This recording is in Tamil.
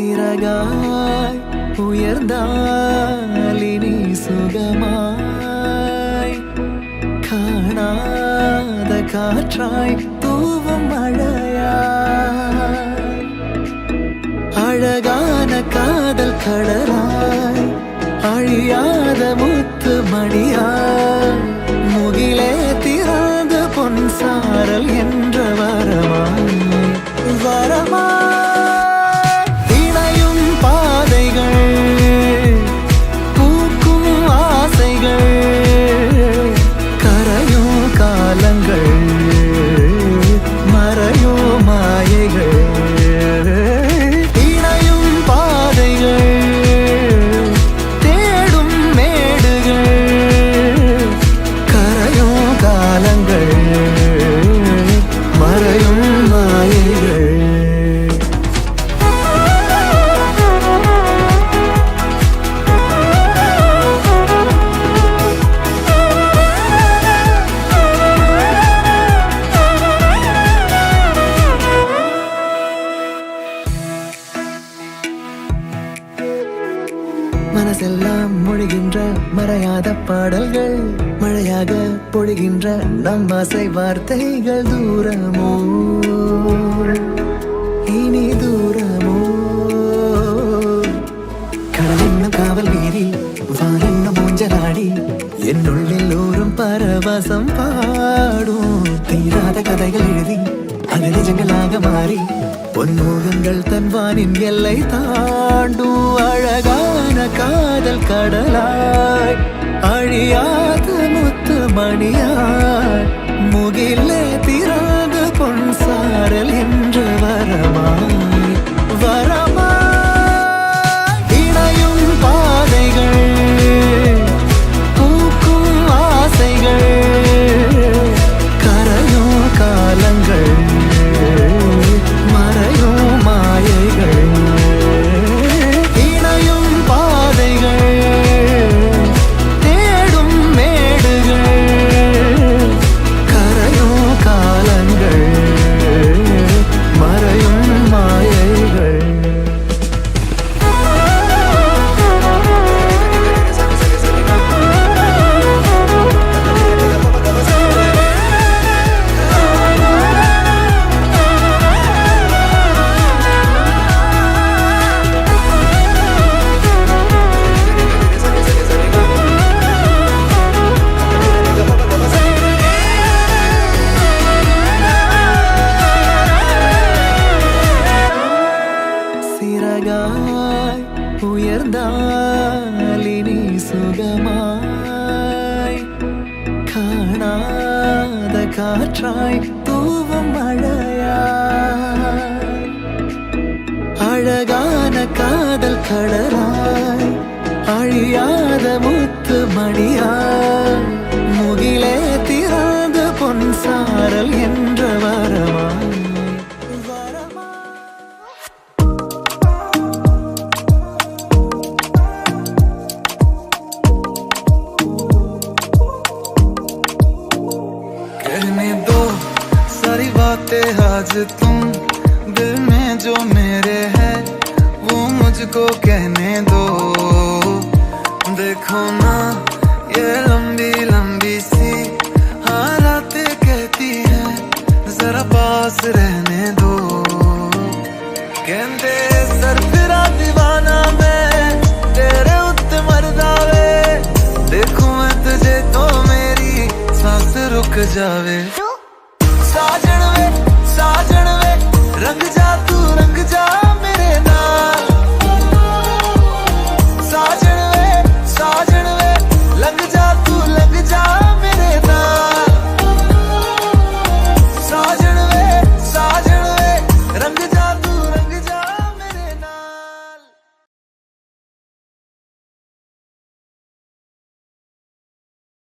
சிறகாய் உயர்ந்தாலினி சுகமாய் காணாத காற்றாய் தூவும் மழையாய் அழகான காதல் கடலாய் அழியாத முத்து மணியாய் முகிலே திறந்து பொன் சாரல் என்ற வரமாய் வரமாய் மனசெல்லாம் மொழிகின்ற மறையாத பாடல்கள் மழையாக பொழிகின்ற நம் ஆசை வார்த்தைகள் தூரமோ இனி தூரமோ கடலென்ன காவல் மீறி வானென்ன மூஞ்சலாடி என்னுள்ளில் ஊரும் பரவசம் பாடும் தீராத கதைகள் எழுதி அது நிஜங்களாக மாறி பொன்முகங்கள் தன்வானின் எல்லை தாண்டும் அழகான காதல் கடலாய் அழியாத முத்து மணியாய் முகிலே திறந்து பொன் சாரல் என்று வரமாய் வரமாய் இணையும் பாதைகள் பூக்கும் ஆசைகள் கரையும் காலங்கள் உயர்ந்தாலினி சுகமாய் காணாத காற்றாய் தூவும் மழையாய் அழகான காதல் கடலாய் அழியாத முத்து மணியாய் முகிலே திறந்து பொன் சாரல் என்ற வரமாய் कहने दो सारी बातें आज तुम दिल में जो मेरे है वो मुझको कहने दो देखो ना ये लंबी लंबी सी हालातें कहती है जरा पास रहने दो कहते सर फिरा दीवाना मैं तेरे उत्ते मरदा वे देखूं मैं तुझे तो मेरी सांस रुक जावे साजन वे साजन